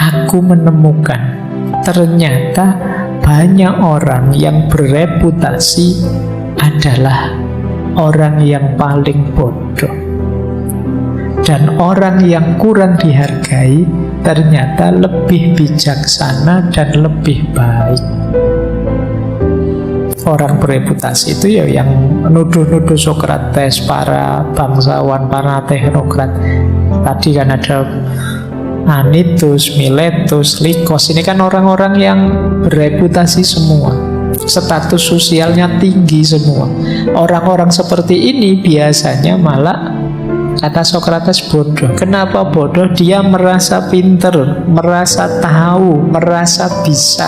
aku menemukan ternyata banyak orang yang bereputasi adalah orang yang paling bodoh. Dan orang yang kurang dihargai ternyata lebih bijaksana dan lebih baik. Orang bereputasi itu ya yang nuduh-nuduh Sokrates, para bangsawan, para teknokrat. Tadi kan ada Anytus, Miletus, Likos. Ini kan orang-orang yang bereputasi semua, status sosialnya tinggi semua. Orang-orang seperti ini biasanya malah, kata Sokrates, bodoh. Kenapa bodoh? Dia merasa pinter, merasa tahu, merasa bisa.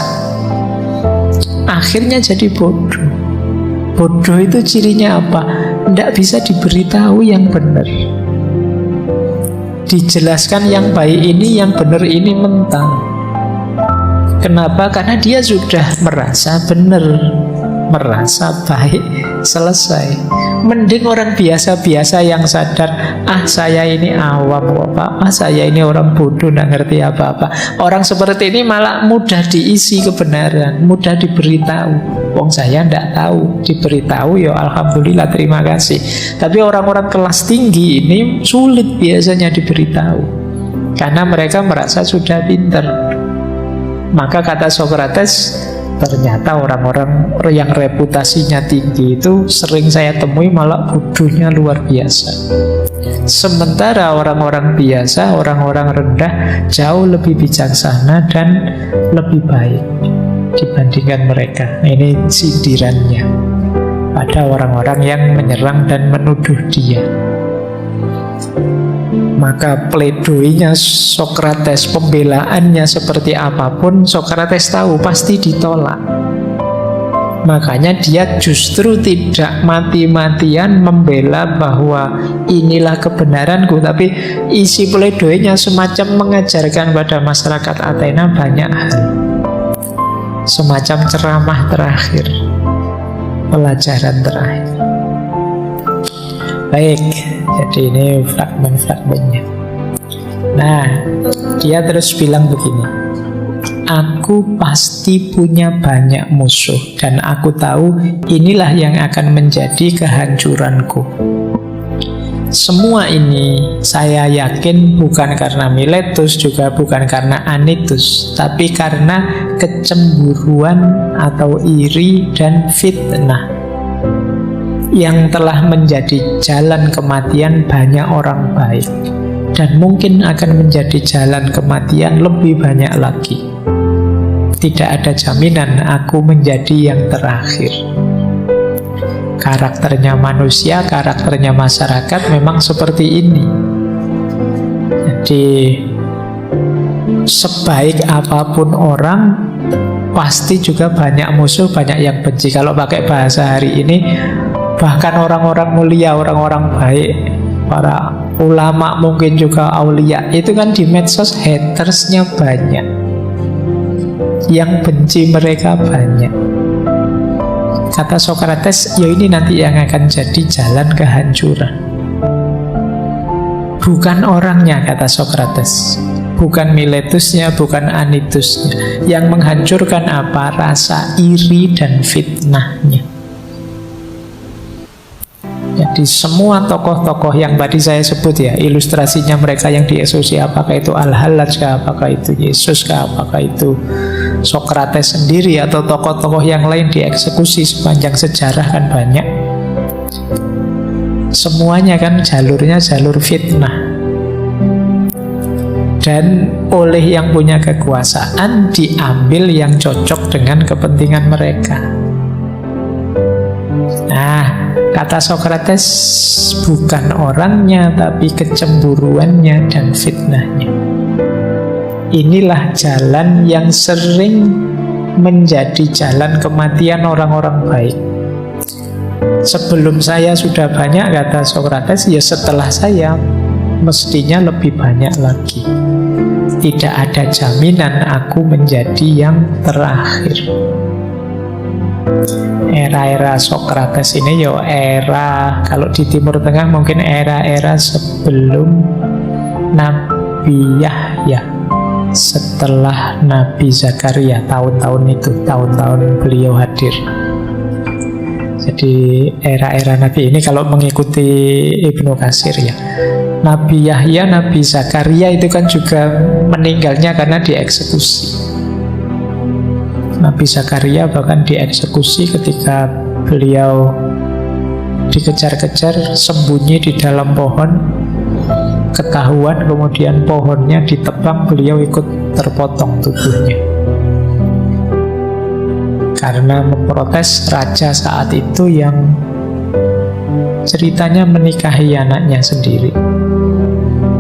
Akhirnya jadi bodoh. Bodoh itu cirinya apa? Tidak bisa diberitahu yang benar. Dijelaskan yang baik ini, yang benar ini mentang. Kenapa? Karena dia sudah merasa benar, merasa baik, selesai. Mending orang biasa-biasa yang sadar, saya ini awam kok Pak, saya ini orang bodoh, nggak ngerti apa-apa. Orang seperti ini malah mudah diisi kebenaran, mudah diberitahu. Wong saya nggak tahu, diberitahu ya alhamdulillah, terima kasih. Tapi orang-orang kelas tinggi ini sulit biasanya diberitahu, karena mereka merasa sudah pintar. Maka kata Sokrates, ternyata orang-orang yang reputasinya tinggi itu sering saya temui malah bodohnya luar biasa. Sementara orang-orang biasa, orang-orang rendah jauh lebih bijaksana dan lebih baik dibandingkan mereka. Ini sindirannya pada orang-orang yang menyerang dan menuduh dia. Maka pledoinya Sokrates, pembelaannya seperti apapun, Sokrates tahu pasti ditolak. Makanya dia justru tidak mati-matian membela bahwa inilah kebenaranku, tapi isi pledoinya semacam mengajarkan pada masyarakat Athena banyak hal. Semacam ceramah terakhir, pelajaran terakhir. Baik, jadi ini fragmen-fragmennya. Nah, dia terus bilang begini, aku pasti punya banyak musuh, dan aku tahu inilah yang akan menjadi kehancuranku. Semua ini saya yakin bukan karena Miletus, juga bukan karena Anytus, tapi karena kecemburuan atau iri dan fitnah yang telah menjadi jalan kematian banyak orang baik, dan mungkin akan menjadi jalan kematian lebih banyak lagi. Tidak ada jaminan aku menjadi yang terakhir. Karakternya manusia, karakternya masyarakat memang seperti ini. Jadi sebaik apapun orang, pasti juga banyak musuh, banyak yang benci. Kalau pakai bahasa hari ini, bahkan orang-orang mulia, orang-orang baik, para ulama, mungkin juga aulia, itu kan di medsos hatersnya banyak, yang benci mereka banyak. Kata Sokrates, ya ini nanti yang akan jadi jalan kehancuran. Bukan orangnya, kata Sokrates, bukan Miletusnya, bukan Anytusnya. Yang menghancurkan apa? Rasa iri dan fitnahnya. Jadi semua tokoh-tokoh yang tadi saya sebut ya, ilustrasinya mereka yang dieksekusi, apakah itu Al-Hallaj kah, apakah itu Yesus kah, apakah itu Sokrates sendiri, atau tokoh-tokoh yang lain dieksekusi sepanjang sejarah kan banyak. Semuanya kan jalurnya jalur fitnah. Dan oleh yang punya kekuasaan diambil yang cocok dengan kepentingan mereka. Nah, kata Sokrates, bukan orangnya, tapi kecemburuannya dan fitnahnya. Inilah jalan yang sering menjadi jalan kematian orang-orang baik. Sebelum saya sudah banyak, kata Sokrates, ya setelah saya mestinya lebih banyak lagi. Tidak ada jaminan aku menjadi yang terakhir. Era-era Sokrates ini ya era, kalau di Timur Tengah mungkin era-era sebelum Nabi Yahya. setelah Nabi Zakaria, tahun-tahun beliau hadir. Jadi era-era Nabi ini kalau mengikuti Ibnu Katsir ya, Nabi Yahya, Nabi Zakaria itu kan juga meninggalnya karena dieksekusi. Nabi Zakaria bahkan dieksekusi ketika beliau dikejar-kejar, sembunyi di dalam pohon, ketahuan, kemudian pohonnya ditebang, beliau ikut terpotong tubuhnya karena memprotes raja saat itu yang ceritanya menikahi anaknya sendiri.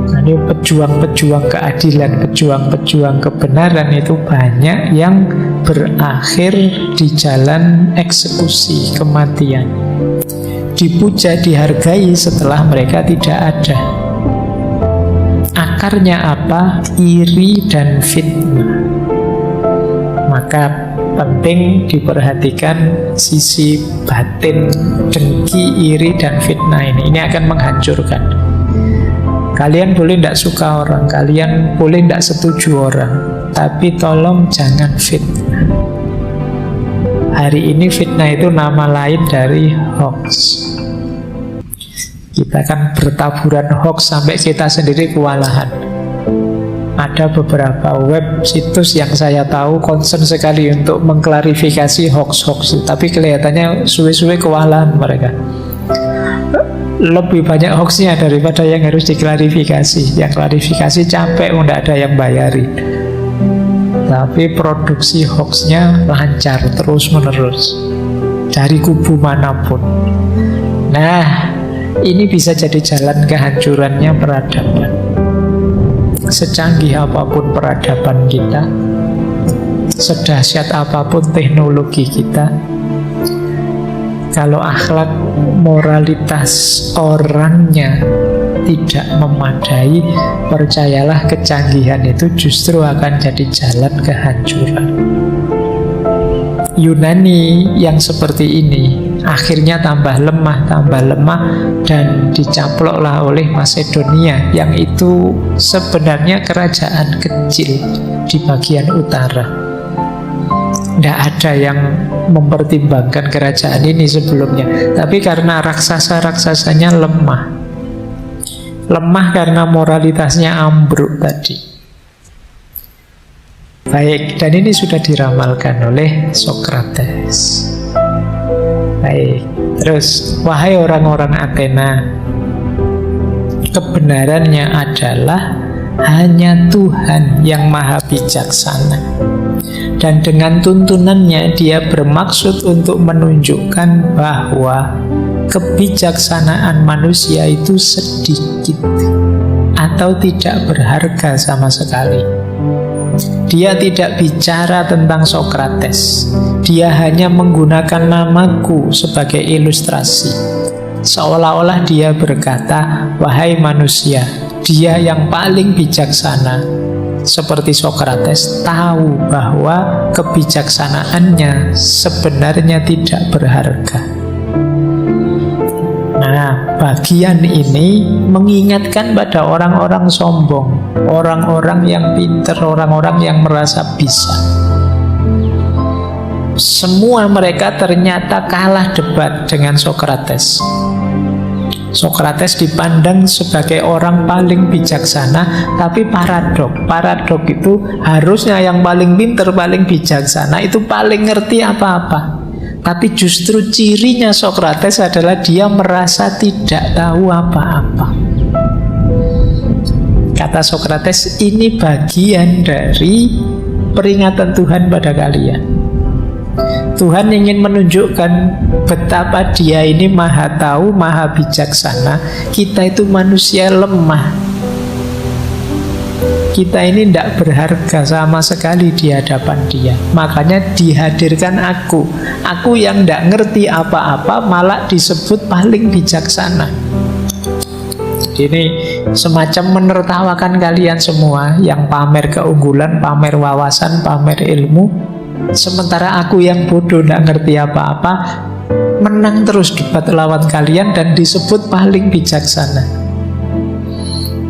Nah, ini pejuang-pejuang keadilan, pejuang-pejuang kebenaran itu banyak yang berakhir di jalan eksekusi, kematian. Dipuja, dihargai setelah mereka tidak ada. Akarnya apa? Iri dan fitnah. Maka penting diperhatikan sisi batin dengki, iri, dan fitnah ini. Ini akan menghancurkan. Kalian boleh tidak suka orang, kalian boleh tidak setuju orang, tapi tolong jangan fitnah. Hari ini fitnah itu nama lain dari hoax. Kita kan bertaburan hoax sampai kita sendiri kewalahan. Ada beberapa web situs yang saya tahu concern sekali untuk mengklarifikasi hoax-hoax, tapi kelihatannya suwe-suwe kewalahan mereka. Lebih banyak hoaxnya daripada yang harus diklarifikasi. Yang klarifikasi capek, tidak ada yang bayari. Tapi produksi hoaxnya lancar terus-menerus dari kubu manapun. Nah, ini bisa jadi jalan kehancurannya peradaban. Secanggih apapun peradaban kita, sedahsyat apapun teknologi kita, kalau akhlak moralitas orangnya tidak memadai, percayalah kecanggihan itu justru akan jadi jalan kehancuran. Yunani yang seperti ini akhirnya tambah lemah, dan dicaploklah oleh Masedonia yang itu sebenarnya kerajaan kecil di bagian utara. Tidak ada yang mempertimbangkan kerajaan ini sebelumnya, tapi karena raksasa-raksasanya lemah karena moralitasnya ambruk tadi. Baik, dan ini sudah diramalkan oleh Sokrates. Baik, terus wahai orang-orang Athena, kebenarannya adalah hanya Tuhan yang maha bijaksana. Dan dengan tuntunannya dia bermaksud untuk menunjukkan bahwa kebijaksanaan manusia itu sedikit atau tidak berharga sama sekali. Dia tidak bicara tentang Sokrates. Dia hanya menggunakan namaku sebagai ilustrasi. Seolah-olah dia berkata, wahai manusia, dia yang paling bijaksana, seperti Sokrates, tahu bahwa kebijaksanaannya sebenarnya tidak berharga. Nah, bagian ini mengingatkan pada orang-orang sombong, orang-orang yang pintar, orang-orang yang merasa bisa. Semua mereka ternyata kalah debat dengan Sokrates. Sokrates dipandang sebagai orang paling bijaksana, tapi paradok itu harusnya yang paling pintar, paling bijaksana itu paling ngerti apa-apa. Tapi justru cirinya Sokrates adalah dia merasa tidak tahu apa-apa. Kata Sokrates, ini bagian dari peringatan Tuhan pada kalian. Tuhan ingin menunjukkan betapa dia ini maha tahu, maha bijaksana. Kita itu manusia lemah. Kita ini tidak berharga sama sekali di hadapan dia. Makanya dihadirkan aku yang tidak ngerti apa-apa, malah disebut paling bijaksana. Ini semacam menertawakan kalian semua yang pamer keunggulan, pamer wawasan, pamer ilmu. Sementara aku yang bodoh, tidak ngerti apa-apa, menang terus debat lawan kalian dan disebut paling bijaksana.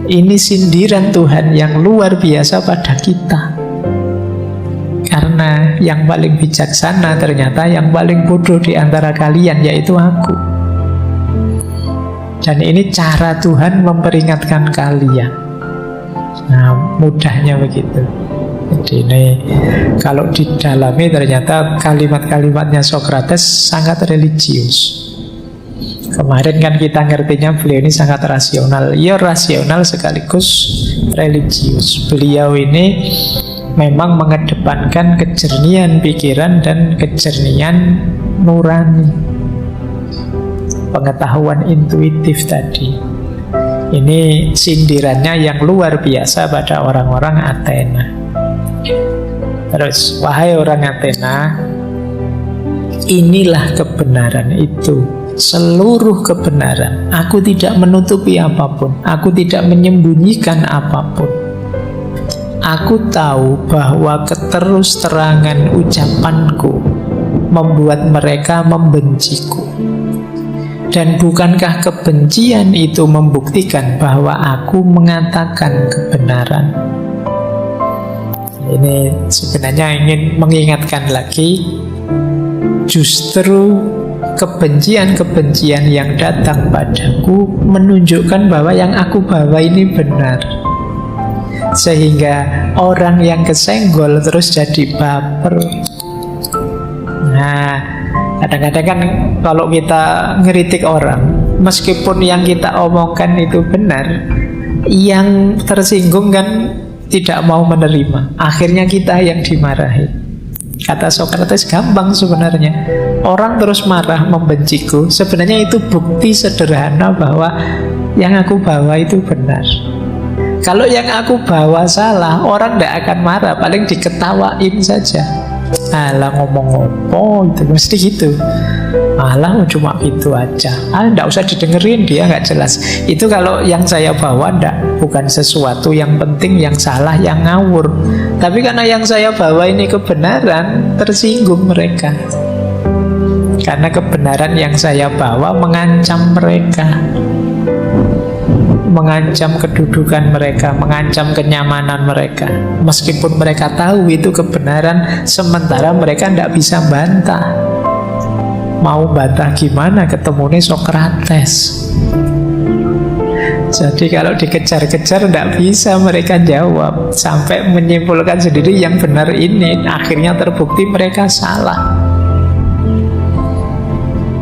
Ini sindiran Tuhan yang luar biasa pada kita. Karena yang paling bijaksana ternyata yang paling bodoh di antara kalian, yaitu aku. Dan ini cara Tuhan memperingatkan kalian. Nah, mudahnya begitu. Jadi ini kalau didalami ternyata kalimat-kalimatnya Sokrates sangat religius. Kemarin kan kita ngertinya beliau ini sangat rasional. Ya rasional sekaligus religius. Beliau ini memang mengedepankan kejernihan pikiran dan kejernihan nurani, pengetahuan intuitif tadi. Ini sindirannya yang luar biasa pada orang-orang Athena. Terus, wahai orang Athena, inilah kebenaran itu, seluruh kebenaran. Aku tidak menutupi apapun, aku tidak menyembunyikan apapun. Aku tahu bahwa keterus-terangan ucapanku membuat mereka membenciku. Dan bukankah kebencian itu membuktikan bahwa aku mengatakan kebenaran? Ini sebenarnya ingin mengingatkan lagi, justru kebencian-kebencian yang datang padaku menunjukkan bahwa yang aku bawa ini benar. Sehingga orang yang kesenggol terus jadi baper. Nah, kadang-kadang kan kalau kita ngeritik orang, meskipun yang kita omongkan itu benar, yang tersinggung kan tidak mau menerima. Akhirnya kita yang dimarahi. Kata Sokrates, gampang sebenarnya. Orang terus marah membenciku, sebenarnya itu bukti sederhana bahwa yang aku bawa itu benar. Kalau yang aku bawa salah, orang tidak akan marah, paling diketawain saja. Alah ngomong-ngomong itu mesti gitu. Alah cuma gitu aja. Tidak usah didengerin, dia nggak jelas. Itu kalau yang saya bawa bukan sesuatu yang penting, yang salah, yang ngawur. Tapi karena yang saya bawa ini kebenaran, tersinggung mereka. Karena kebenaran yang saya bawa mengancam mereka, mengancam kedudukan mereka, mengancam kenyamanan mereka. Meskipun mereka tahu itu kebenaran, sementara mereka tidak bisa bantah. Mau bantah gimana? Ketemunya Sokrates. Jadi kalau dikejar-kejar tidak bisa mereka jawab, sampai menyimpulkan sendiri yang benar ini. Akhirnya terbukti mereka salah.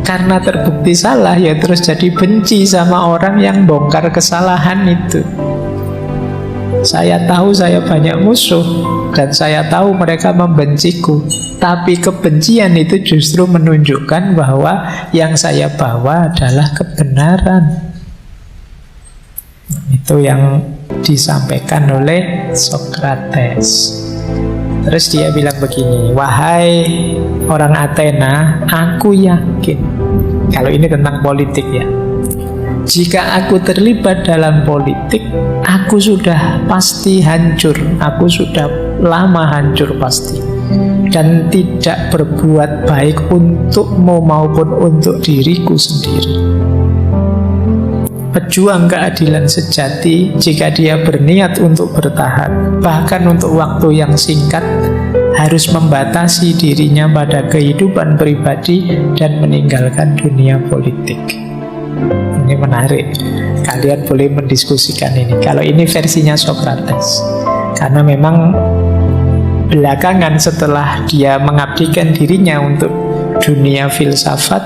Karena terbukti salah, ya terus jadi benci sama orang yang bongkar kesalahan itu. Saya tahu saya banyak musuh, dan saya tahu mereka membenciku. Tapi kebencian itu justru menunjukkan bahwa yang saya bawa adalah kebenaran. Itu yang disampaikan oleh Sokrates. Terus dia bilang begini, wahai orang Athena, aku yakin. Kalau ini tentang politik ya, jika aku terlibat dalam politik, aku sudah pasti hancur. Aku sudah lama hancur pasti, dan tidak berbuat baik untukmu maupun untuk diriku sendiri. Pejuang keadilan sejati, jika dia berniat untuk bertahan, bahkan untuk waktu yang singkat, harus membatasi dirinya pada kehidupan pribadi dan meninggalkan dunia politik. Ini menarik. Kalian boleh mendiskusikan ini. Kalau ini versinya Sokrates, karena memang belakangan setelah dia mengabdikan dirinya untuk dunia filsafat,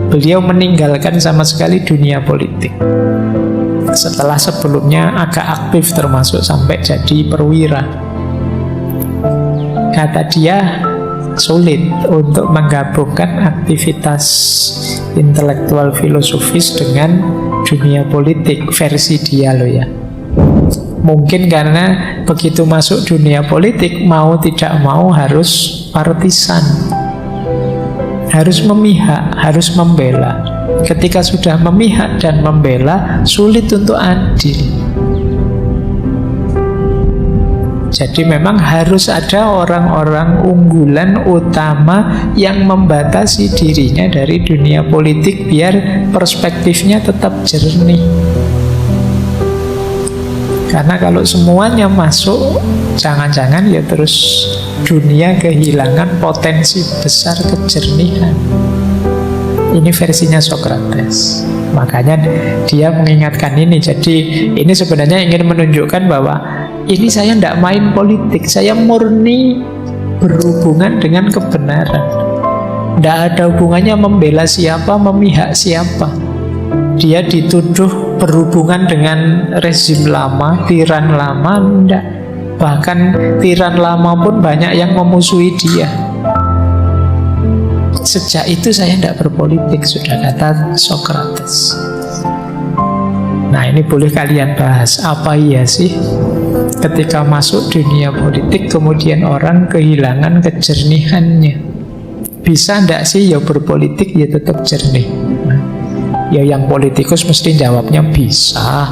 beliau meninggalkan sama sekali dunia politik. Setelah sebelumnya agak aktif, termasuk sampai jadi perwira. Kata dia, sulit untuk menggabungkan aktivitas intelektual filosofis dengan dunia politik, versi dia loh ya. Mungkin karena begitu masuk dunia politik, mau tidak mau harus partisan, harus memihak, harus membela. Ketika sudah memihak dan membela, sulit untuk adil. Jadi memang harus ada orang-orang unggulan utama yang membatasi dirinya dari dunia politik biar perspektifnya tetap jernih. Karena kalau semuanya masuk, jangan-jangan ya terus dunia kehilangan potensi besar kejernihan. Ini versinya Socrates. Makanya dia mengingatkan ini. Jadi ini sebenarnya ingin menunjukkan bahwa ini saya tidak main politik, saya murni berhubungan dengan kebenaran. Tidak ada hubungannya membela siapa, memihak siapa. Dia dituduh berhubungan dengan rezim lama, tiran lama, tidak. Bahkan tiran lama pun banyak yang memusuhi dia. Sejak itu saya tidak berpolitik, sudah kata Socrates. Nah, ini boleh kalian bahas. Apa iya sih ketika masuk dunia politik kemudian orang kehilangan kejernihannya? Bisa enggak sih ya berpolitik ya tetap jernih? Ya yang politikus mesti jawabnya bisa.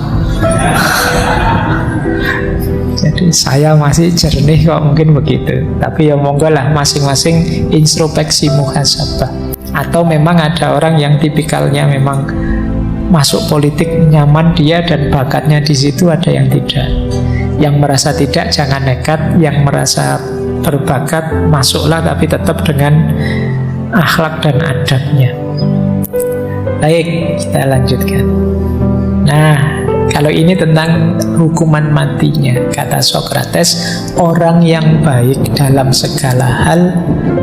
Jadi saya masih jernih kok, mungkin begitu. Tapi ya monggo lah masing-masing introspeksi muhasabah. Atau memang ada orang yang tipikalnya memang masuk politik nyaman dia dan bakatnya di situ, ada yang tidak. Yang merasa tidak jangan nekat, yang merasa berbakat masuklah tapi tetap dengan akhlak dan adabnya. Baik, kita lanjutkan. Nah, kalau ini tentang hukuman matinya, kata Socrates, orang yang baik dalam segala hal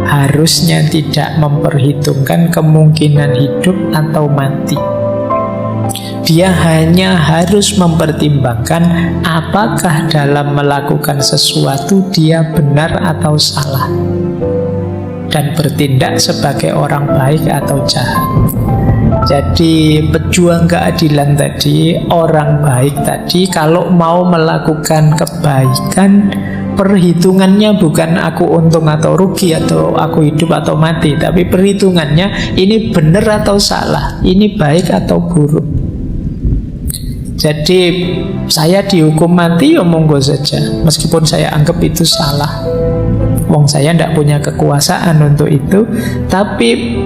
harusnya tidak memperhitungkan kemungkinan hidup atau mati. Dia hanya harus mempertimbangkan apakah dalam melakukan sesuatu dia benar atau salah, dan bertindak sebagai orang baik atau jahat. Jadi pejuang keadilan tadi, orang baik tadi, kalau mau melakukan kebaikan, perhitungannya bukan aku untung atau rugi, atau aku hidup atau mati, tapi perhitungannya ini benar atau salah, ini baik atau buruk. Jadi saya dihukum mati ya monggo saja, meskipun saya anggap itu salah. Wong saya tidak punya kekuasaan untuk itu. Tapi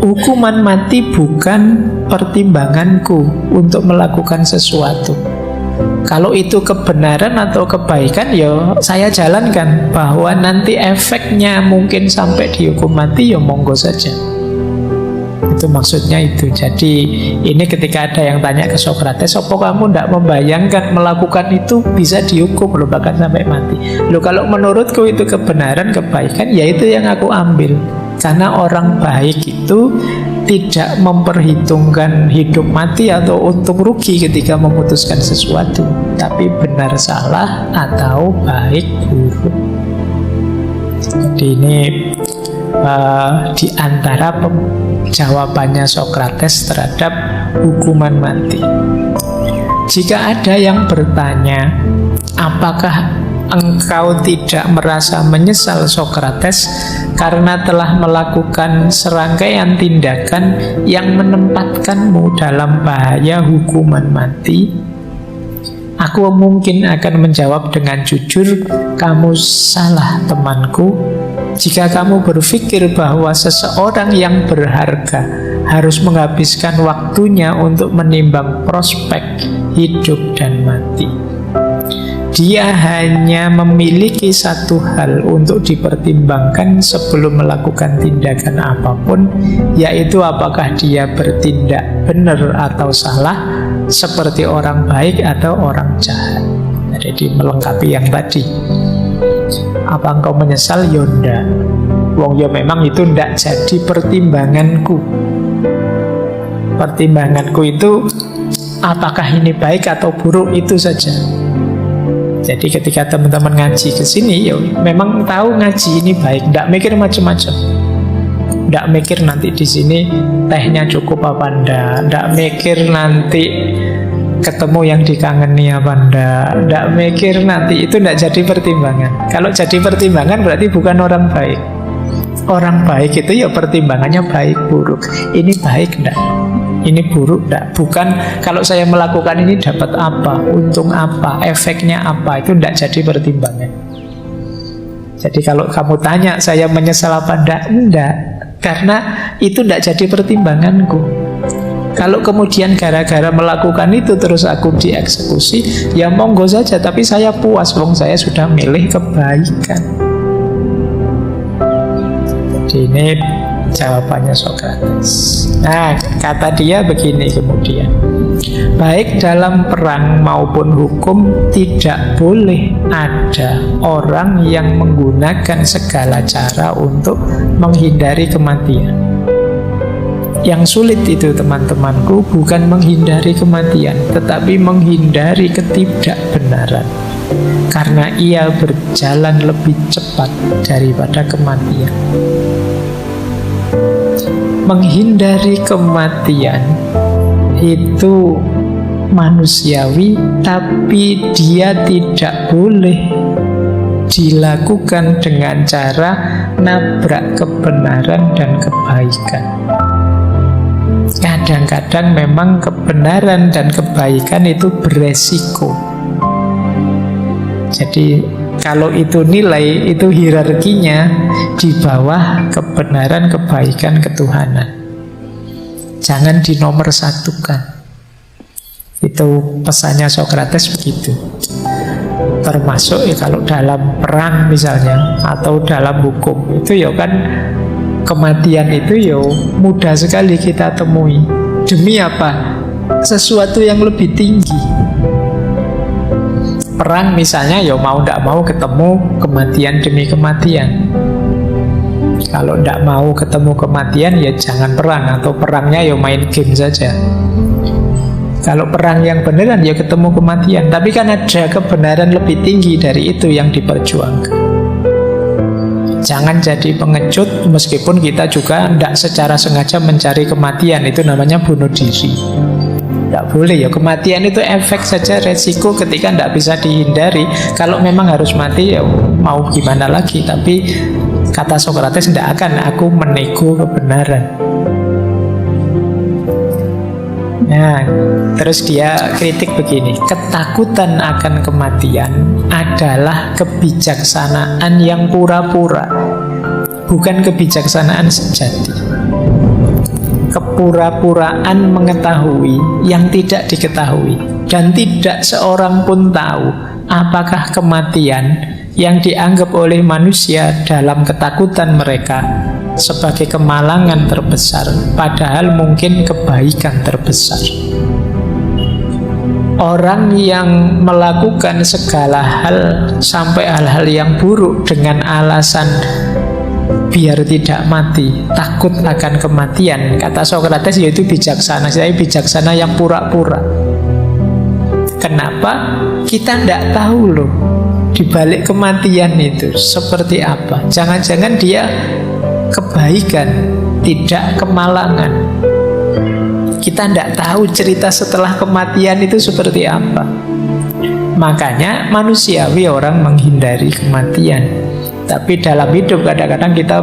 hukuman mati bukan pertimbanganku untuk melakukan sesuatu. Kalau itu kebenaran atau kebaikan, ya saya jalankan. Bahwa nanti efeknya mungkin sampai dihukum mati, ya monggo saja. Itu maksudnya itu. Jadi ini ketika ada yang tanya ke Socrates, apa kamu tidak membayangkan melakukan itu bisa dihukum loh, bahkan sampai mati. Loh, kalau menurutku itu kebenaran, kebaikan, ya itu yang aku ambil. Karena orang baik itu tidak memperhitungkan hidup mati atau untung rugi ketika memutuskan sesuatu, tapi benar salah atau baik buruk. Jadi ini di antara jawabannya Socrates terhadap hukuman mati. Jika ada yang bertanya, apakah engkau tidak merasa menyesal Socrates karena telah melakukan serangkaian tindakan yang menempatkanmu dalam bahaya hukuman mati? Aku mungkin akan menjawab dengan jujur, kamu salah temanku. Jika kamu berpikir bahwa seseorang yang berharga harus menghabiskan waktunya untuk menimbang prospek hidup dan mati, dia hanya memiliki satu hal untuk dipertimbangkan sebelum melakukan tindakan apapun, yaitu apakah dia bertindak benar atau salah, seperti orang baik atau orang jahat. Jadi melengkapi yang tadi. Apa engkau menyesal? Yonda. Wong ya memang itu tidak jadi pertimbanganku. Pertimbanganku itu apakah ini baik atau buruk, itu saja. Jadi ketika teman-teman ngaji ke sini, ya memang tahu ngaji ini baik, tidak mikir macam-macam. Tidak mikir nanti di sini tehnya cukup apa tidak mikir nanti ketemu yang dikangeni apa tidak mikir nanti, itu tidak jadi pertimbangan. Kalau jadi pertimbangan berarti bukan orang baik. Orang baik itu ya pertimbangannya baik buruk. Ini baik tidak? Ini buruk tidak? Bukan kalau saya melakukan ini dapat apa, untung apa, efeknya apa, itu tidak jadi pertimbangan. Jadi kalau kamu tanya saya menyesal apa tidak, karena itu tidak jadi pertimbanganku. Kalau kemudian gara-gara melakukan itu terus aku dieksekusi, ya monggo saja, tapi saya puas, wong saya sudah milih kebaikan. Jadi ini jawabannya Sokrates. Nah, kata dia begini kemudian, baik dalam perang maupun hukum tidak boleh ada orang yang menggunakan segala cara untuk menghindari kematian. Yang sulit itu teman-temanku bukan menghindari kematian, tetapi menghindari ketidakbenaran, karena ia berjalan lebih cepat daripada kematian. Menghindari kematian itu manusiawi, tapi dia tidak boleh dilakukan dengan cara nabrak kebenaran dan kebaikan. Kadang-kadang memang kebenaran dan kebaikan itu beresiko. Jadi kalau itu nilai, itu hierarkinya di bawah kebenaran, kebaikan, ketuhanan. Jangan dinomorsatukan. Itu pesannya Sokrates begitu. Termasuk kalau dalam perang misalnya, atau dalam hukum, itu ya kan kematian itu ya mudah sekali kita temui. Demi apa? Sesuatu yang lebih tinggi. Perang misalnya ya mau tidak mau ketemu kematian demi kematian. Kalau tidak mau ketemu kematian ya jangan perang, atau perangnya ya main game saja. Kalau perang yang beneran ya ketemu kematian, tapi kan ada kebenaran lebih tinggi dari itu yang diperjuangkan. Jangan jadi pengecut, meskipun kita juga tidak secara sengaja mencari kematian, itu namanya bunuh diri. Tidak boleh ya, kematian itu efek saja, resiko ketika tidak bisa dihindari. Kalau memang harus mati ya mau gimana lagi. Tapi kata Sokrates, tidak akan aku menego kebenaran. Nah, terus dia kritik begini, ketakutan akan kematian adalah kebijaksanaan yang pura-pura, bukan kebijaksanaan sejati. Kepura-puraan mengetahui yang tidak diketahui, dan tidak seorang pun tahu apakah kematian yang dianggap oleh manusia dalam ketakutan mereka sebagai kemalangan terbesar, padahal mungkin kebaikan terbesar. Orang yang melakukan segala hal, sampai hal-hal yang buruk, dengan alasan biar tidak mati, takut akan kematian, kata Sokrates, yaitu bijaksana. Saya bijaksana yang pura-pura. Kenapa? Kita tidak tahu loh di balik kematian itu seperti apa. Jangan-jangan dia kebaikan, tidak kemalangan. Kita tidak tahu cerita setelah kematian itu seperti apa. Makanya manusiawi orang menghindari kematian. Tapi dalam hidup kadang-kadang kita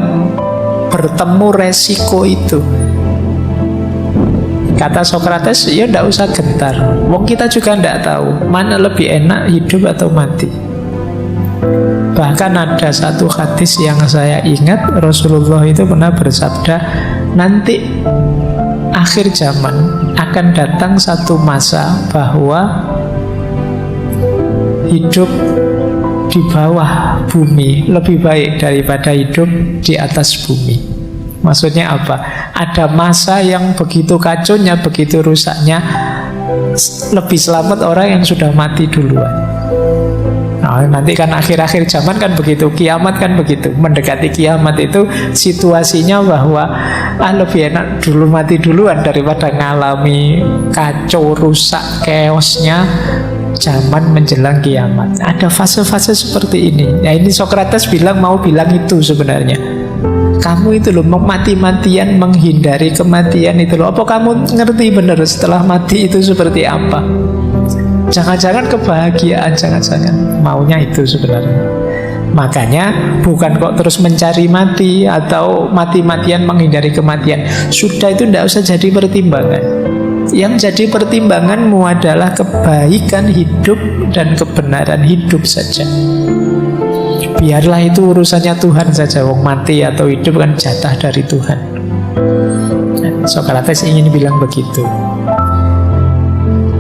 bertemu resiko itu. Kata Sokrates, ya tidak usah gentar. Wong kita juga tidak tahu mana lebih enak, hidup atau mati. Bahkan ada satu hadis yang saya ingat, Rasulullah itu pernah bersabda, nanti akhir zaman akan datang satu masa bahwa hidup di bawah bumi lebih baik daripada hidup di atas bumi. Maksudnya apa? Ada masa yang begitu kacaunya, begitu rusaknya, lebih selamat orang yang sudah mati duluan. Nah, nanti kan akhir-akhir zaman kan begitu, kiamat kan begitu. Mendekati kiamat itu situasinya bahwa lebih enak dulu mati duluan daripada ngalami kacau, rusak, chaosnya zaman menjelang kiamat. Ada fase-fase seperti ini. Nah, ini Sokrates mau bilang itu sebenarnya. Kamu itu loh mati-matian menghindari kematian itu loh. Apa kamu ngerti benar setelah mati itu seperti apa? Jangan-jangan kebahagiaan, jangan-jangan maunya itu sebenarnya. Makanya bukan kok terus mencari mati atau mati-matian menghindari kematian. Sudah, itu tidak usah jadi pertimbangan. Yang jadi pertimbanganmu adalah kebaikan hidup dan kebenaran hidup saja. Biarlah itu urusannya Tuhan saja. Wong mati atau hidup kan jatah dari Tuhan. Nah, Sokrates ingin bilang begitu.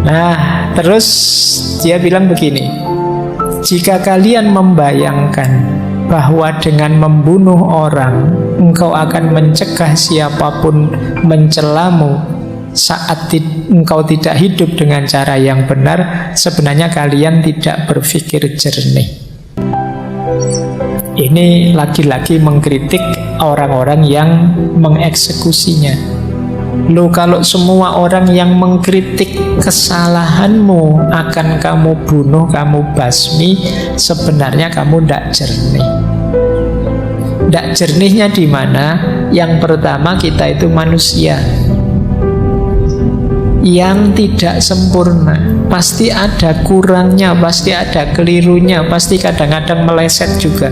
Nah, terus dia bilang begini, jika kalian membayangkan bahwa dengan membunuh orang engkau akan mencegah siapapun mencelamu saat engkau tidak hidup dengan cara yang benar, sebenarnya kalian tidak berpikir jernih. Ini lagi-lagi mengkritik orang-orang yang mengeksekusinya. Loh, kalau semua orang yang mengkritik kesalahanmu akan kamu bunuh, kamu basmi, sebenarnya kamu tidak jernih. Tidak jernihnya di mana? Yang pertama, kita itu manusia yang tidak sempurna. Pasti ada kurangnya, pasti ada kelirunya, pasti kadang-kadang meleset juga.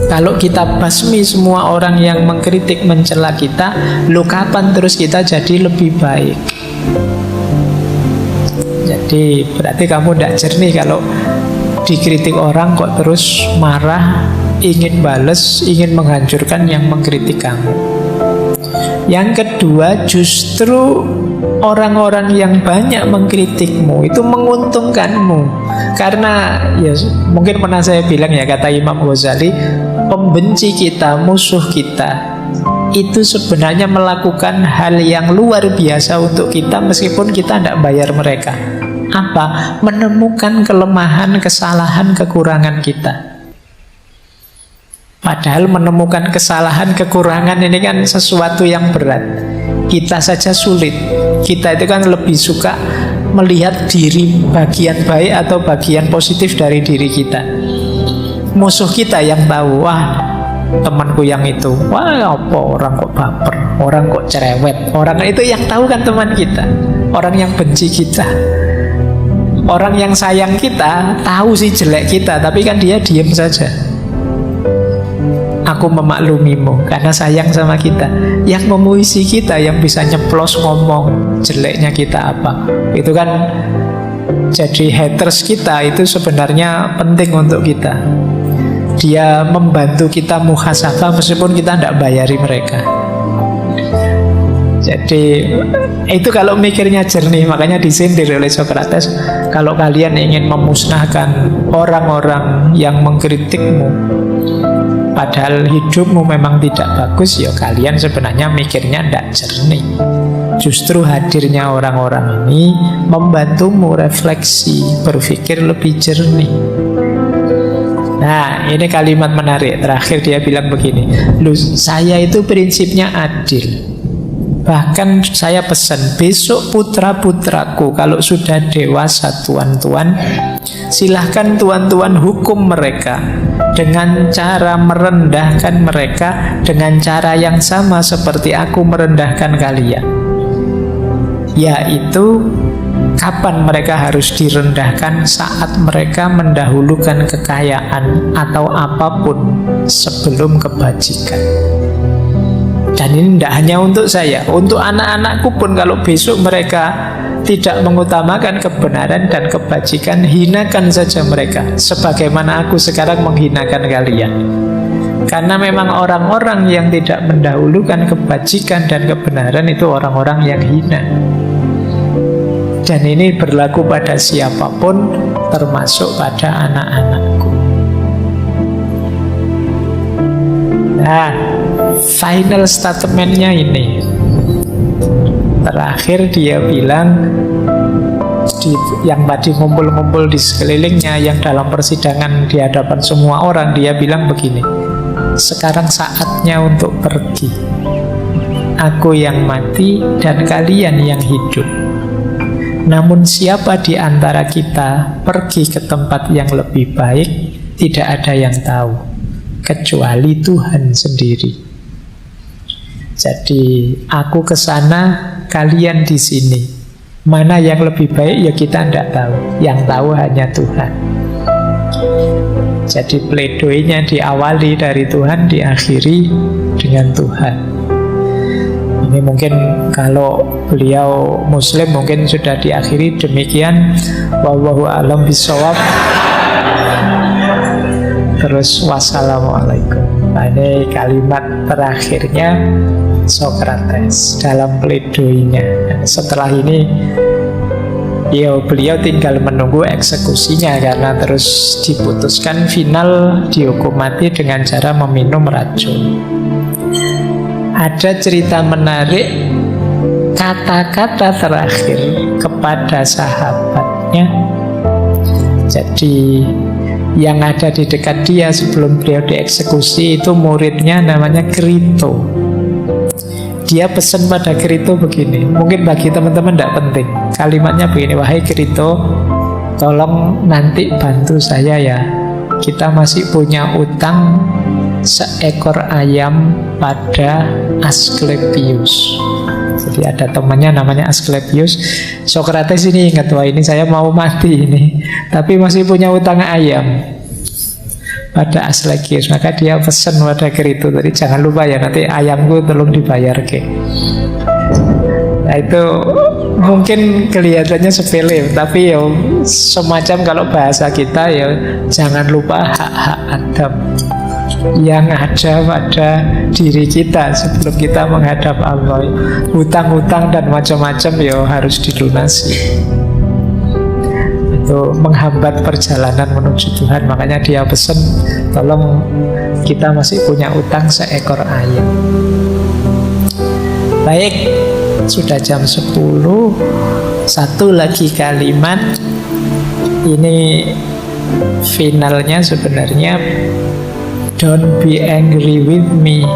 Kalau kita basmi semua orang yang mengkritik, mencela kita, lo kapan terus kita jadi lebih baik? Jadi berarti kamu tidak jernih kalau dikritik orang kok terus marah, ingin bales, ingin menghancurkan yang mengkritik kamu. Yang kedua, justru orang-orang yang banyak mengkritikmu itu menguntungkanmu. Karena ya mungkin pernah saya bilang ya, kata Imam Ghazali, pembenci kita, musuh kita itu sebenarnya melakukan hal yang luar biasa untuk kita meskipun kita tidak bayar mereka. Apa? Menemukan kelemahan, kesalahan, kekurangan kita. Padahal menemukan kesalahan, kekurangan ini kan sesuatu yang berat. Kita saja sulit. Kita itu kan lebih suka melihat diri bagian baik atau bagian positif dari diri kita. Musuh kita yang tahu, wah temanku yang itu, wah apa orang kok baper, orang kok cerewet. Orang itu yang tahu kan teman kita. Orang yang benci kita, orang yang sayang kita tahu sih jelek kita, tapi kan dia diem saja. Aku memaklumimu karena sayang sama kita. Yang memuisi kita, yang bisa nyeplos ngomong jeleknya kita apa, itu kan jadi haters kita. Itu sebenarnya penting untuk kita. Dia membantu kita muhasabah meskipun kita tidak bayari mereka. Jadi itu kalau mikirnya jernih. Makanya disindir oleh Sokrates, kalau kalian ingin memusnahkan orang-orang yang mengkritikmu padahal hidupmu memang tidak bagus, ya kalian sebenarnya mikirnya tidak jernih. Justru hadirnya orang-orang ini membantumu refleksi, berpikir lebih jernih. Nah, ini kalimat menarik. Terakhir dia bilang begini, loh, saya itu prinsipnya adil. Bahkan saya pesan, besok putra-putraku kalau sudah dewasa, tuan-tuan, silahkan tuan-tuan hukum mereka dengan cara merendahkan mereka dengan cara yang sama seperti aku merendahkan kalian. Yaitu kapan mereka harus direndahkan? Saat mereka mendahulukan kekayaan atau apapun sebelum kebajikan. Dan ini tidak hanya untuk saya, untuk anak-anakku pun. Kalau besok mereka tidak mengutamakan kebenaran dan kebajikan, hinakan saja mereka sebagaimana aku sekarang menghinakan kalian. Karena memang orang-orang yang tidak mendahulukan kebajikan dan kebenaran itu orang-orang yang hina. Dan ini berlaku pada siapapun, termasuk pada anak-anakku. Nah, final statementnya ini. Terakhir dia bilang, yang tadi ngumpul-ngumpul di sekelilingnya, yang dalam persidangan di hadapan semua orang, dia bilang begini, sekarang saatnya untuk pergi. Aku yang mati dan kalian yang hidup. Namun siapa di antara kita pergi ke tempat yang lebih baik, tidak ada yang tahu kecuali Tuhan sendiri. Jadi aku ke sana, kalian di sini. Mana yang lebih baik ya kita tidak tahu. Yang tahu hanya Tuhan. Jadi pledoinya diawali dari Tuhan, diakhiri dengan Tuhan. Ini mungkin kalau beliau Muslim mungkin sudah diakhiri demikian. Wallahu a'lam bishawab. terus wassalamualaikum. Nah, ini kalimat terakhirnya Socrates dalam pledoinya. Setelah ini beliau tinggal menunggu eksekusinya, karena terus diputuskan final dihukum mati dengan cara meminum racun. Ada cerita menarik, kata-kata terakhir kepada sahabatnya. Jadi yang ada di dekat dia sebelum beliau dieksekusi itu muridnya namanya Krito. Dia pesan pada Krito begini, mungkin bagi teman-teman tidak penting. Kalimatnya begini, wahai Krito, tolong nanti bantu saya ya. Kita masih punya utang seekor ayam pada Asklepius. Jadi ada temannya namanya Asklepius. Socrates ini ingat, wah ini saya mau mati ini, tapi masih punya utang ayam pada Asklepius. Maka dia pesan pada Krito, tadi jangan lupa ya, nanti ayamku tolong dibayar ke. Nah itu mungkin kelihatannya sepele, tapi ya semacam kalau bahasa kita ya jangan lupa hak-hak Adam yang ada pada diri kita sebelum kita menghadap Allah. Hutang-hutang dan macam-macam ya harus dilunasi. Itu menghambat perjalanan menuju Tuhan. Makanya dia pesan, tolong kita masih punya utang seekor ayam. Baik, sudah jam 10. Satu lagi kalimat. Ini finalnya sebenarnya, don't be angry with me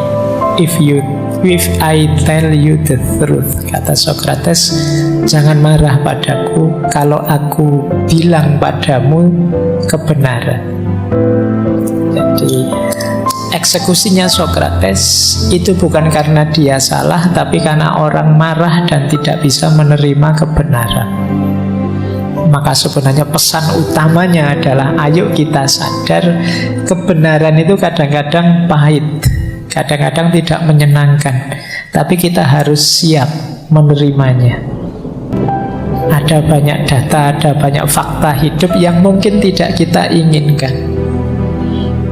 if I tell you the truth. Kata Socrates, jangan marah padaku kalau aku bilang padamu kebenaran. Jadi eksekusinya Socrates itu bukan karena dia salah, tapi karena orang marah dan tidak bisa menerima kebenaran. Maka sebenarnya pesan utamanya adalah ayo kita sadar kebenaran itu kadang-kadang pahit, kadang-kadang tidak menyenangkan, tapi kita harus siap menerimanya. Ada banyak data, ada banyak fakta hidup yang mungkin tidak kita inginkan,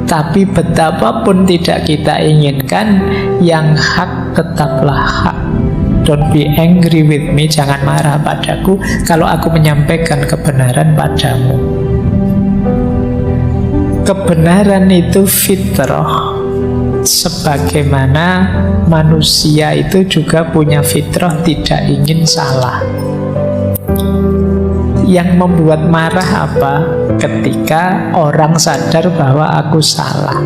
tapi betapapun tidak kita inginkan, yang hak tetaplah hak. Don't be angry with me, jangan marah padaku kalau aku menyampaikan kebenaran padamu. Kebenaran itu fitrah. Sebagaimana manusia itu juga punya fitrah tidak ingin salah. Yang membuat marah apa? Ketika orang sadar bahwa aku salah,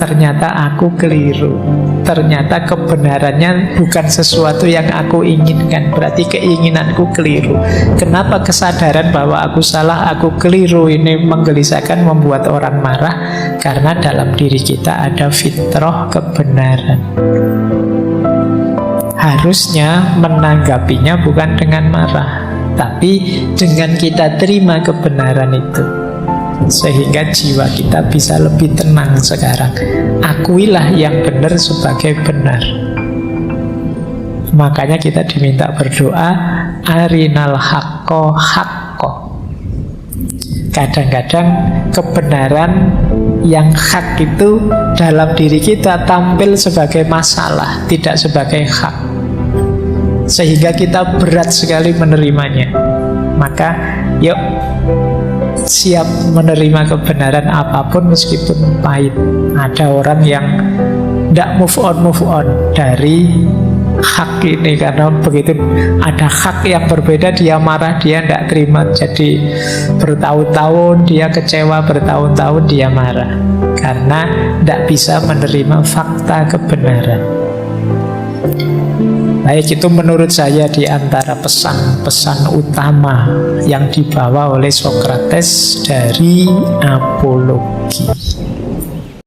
ternyata aku keliru, ternyata kebenarannya bukan sesuatu yang aku inginkan, berarti keinginanku keliru. Kenapa kesadaran bahwa aku salah, aku keliru ini menggelisahkan, membuat orang marah? Karena dalam diri kita ada fitrah kebenaran. Harusnya menanggapinya bukan dengan marah, tapi dengan kita terima kebenaran itu, sehingga jiwa kita bisa lebih tenang sekarang. Akuilah yang benar sebagai benar. Makanya kita diminta berdoa, arinal haqqo haqqo. Kadang-kadang kebenaran yang hak itu dalam diri kita tampil sebagai masalah, tidak sebagai hak, sehingga kita berat sekali menerimanya. Maka yuk siap menerima kebenaran apapun meskipun pahit. Ada orang yang tidak move on dari hak ini, karena begitu ada hak yang berbeda dia marah, dia tidak terima. Jadi bertahun-tahun dia kecewa, bertahun-tahun dia marah karena tidak bisa menerima fakta kebenaran. Baik, itu menurut saya di antara pesan-pesan utama yang dibawa oleh Socrates dari Apologi.